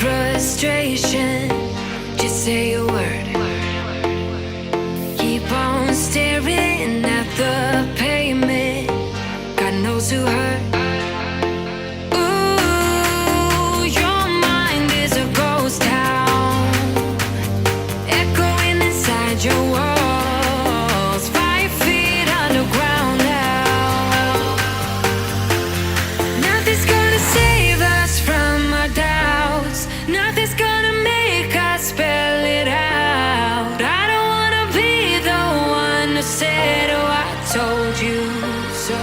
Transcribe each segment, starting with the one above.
frustration, just say a word. Keep on staring at the pavement. God knows who hurt. Ooh, your mind is a ghost town, echoing inside your walls, 5 feet underground now. Nothing's gonna save us from our doubts. Nothing's gonna make us spell it out. I don't wanna be the one who said, oh, I told you so.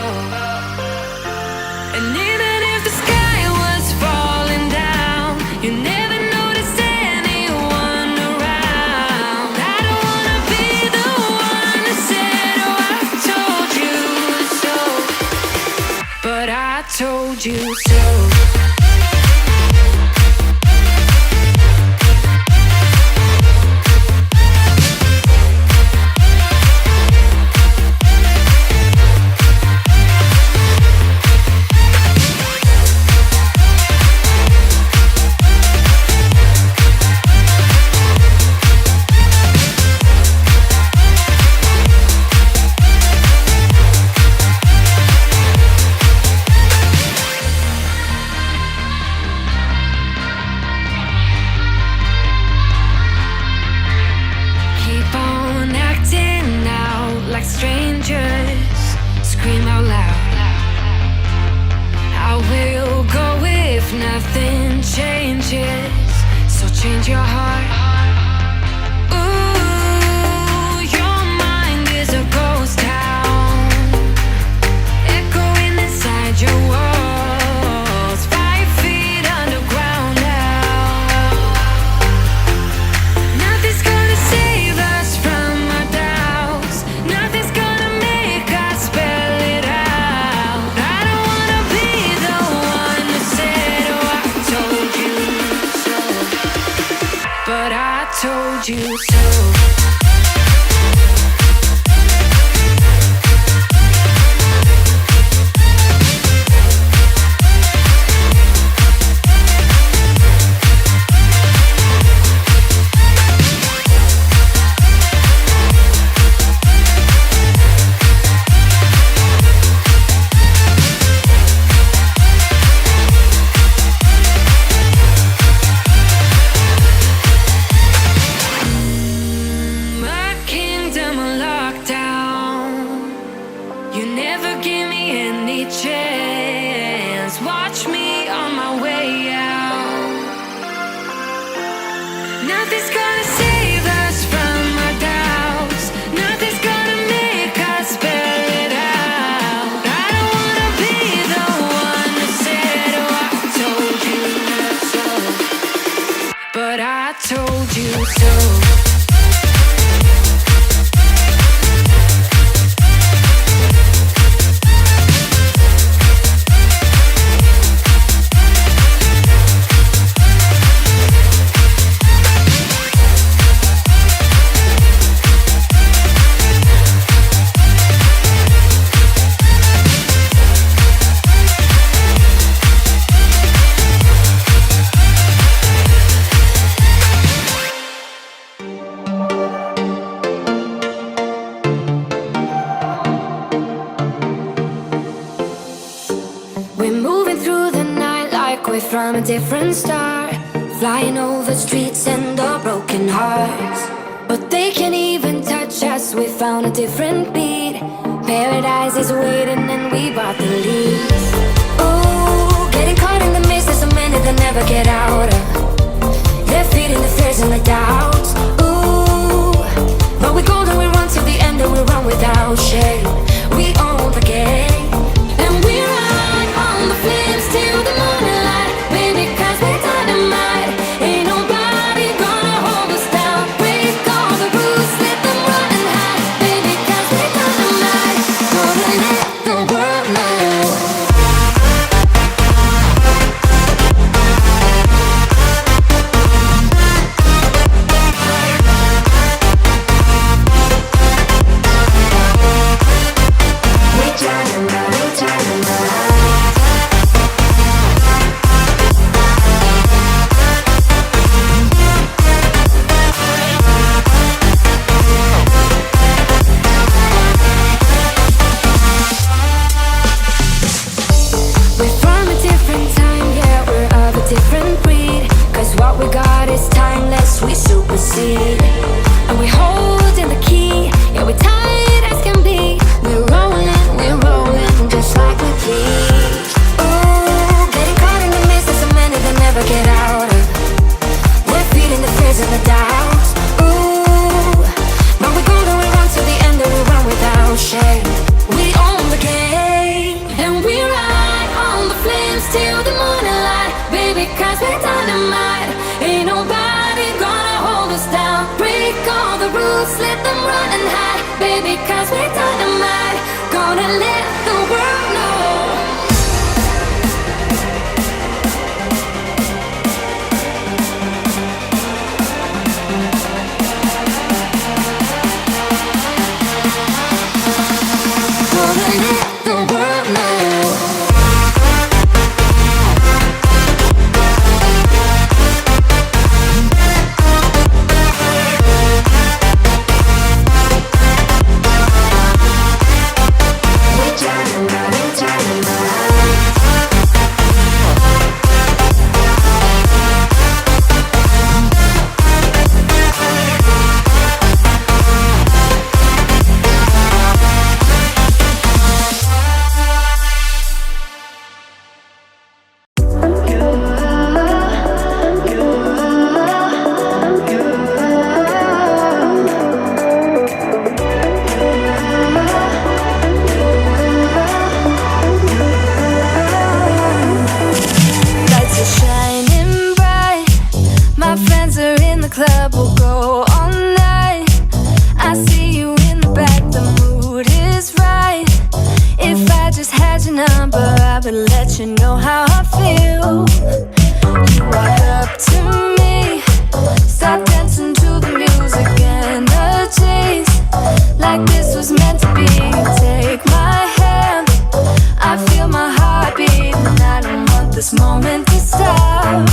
And even if the sky was falling down, you never noticed anyone around. I don't wanna be the one who said, oh, I told you so. But I told you so. Strangers, scream out loud. I will go if nothing changes. So change your heart. Ooh, your mind is a ghost town, echoing inside your walls, 5 feet underground now. Nothing's gonna save us from our doubts. Nothing's gonna make us spell it out. I don't wanna be the one who said, oh, I told you so. But I told you so. You never give me any chance. Watch me on my way out. Nothing's gonna save us from our doubts. Nothing's gonna make us spell it out. I don't wanna be the one who said, oh, I told you so. But I told you so. From a different star, flying over streets and our broken hearts. But they can't even touch us, we found a different beat. Paradise is waiting and we bought the lead. Oh, getting caught in the mist, there's so many that never get out of. They're feeding the fears and the doubts. Ooh, but we go and we run till the end and we run without shame. We own the game, and we run on the flames till the morning light. Cause we let you know how I feel. You walk up to me, start dancing to the music, energies like this was meant to be. Take my hand, I feel my heart beat, and I don't want this moment to stop.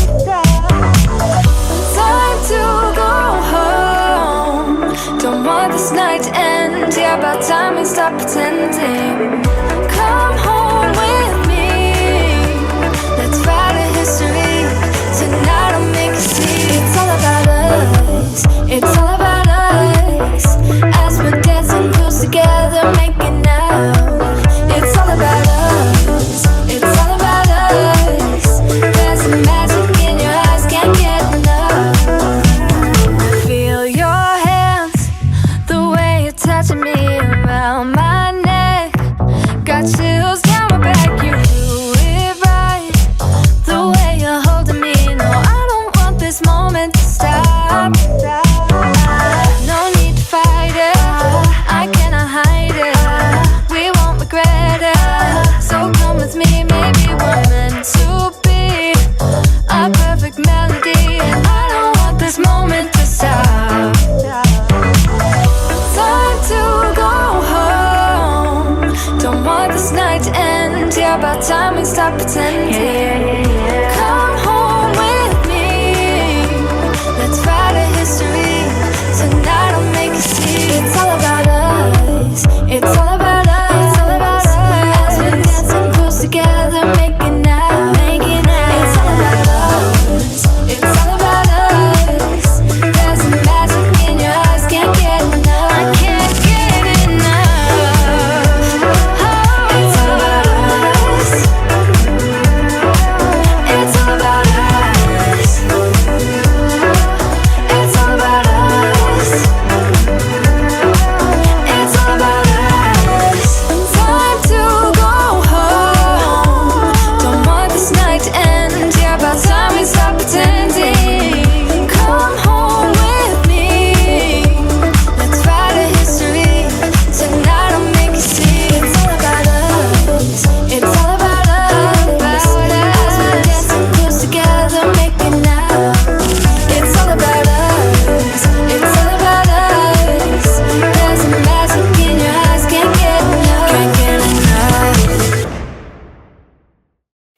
Time to go home, don't want this night to end. Yeah, about time we stop pretending. Come home with me, let's write a history. Tonight I'll make you see. It's all about us, it's all about us. As we're dancing close together, making out. It's all about us, it's all about us. There's some magic in your eyes, can't get enough. Feel your hands, the way you're touching me around my neck. Got chills down my back, you do it right. The way you're holding me, no, I don't want this moment to stop. No need to fight it, I cannot hide it. We won't regret it, so come with me. Maybe we're meant to be a perfect melody, and I don't want this moment to stop. Time to go home, don't want this night to end. Yeah, about time we stop pretending. Come home with me, let's write a history. Tonight I'll make you see. It's all about us, it's all about us, it's all about us. As we're dancing close together, making out, making out. It's all about us, it's all about us. There's some magic in your eyes, can't get enough. I can't get enough. Oh, it's all about us, it's all about us. It's all about us, it's all about us. Time to go home, don't want this night to end. Yeah, about time we stop pretending. Come home with me, let's write a history. Tonight I'll make you see. It's all about us, it's all about us. As we're dancing close together, making out. It's all about us, it's all about us. There's some magic in your eyes, can't get enough, can't get enough.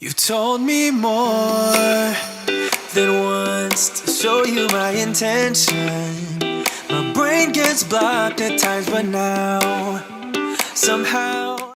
You've told me more than once to show you my intention. My brain gets blocked at times, but now somehow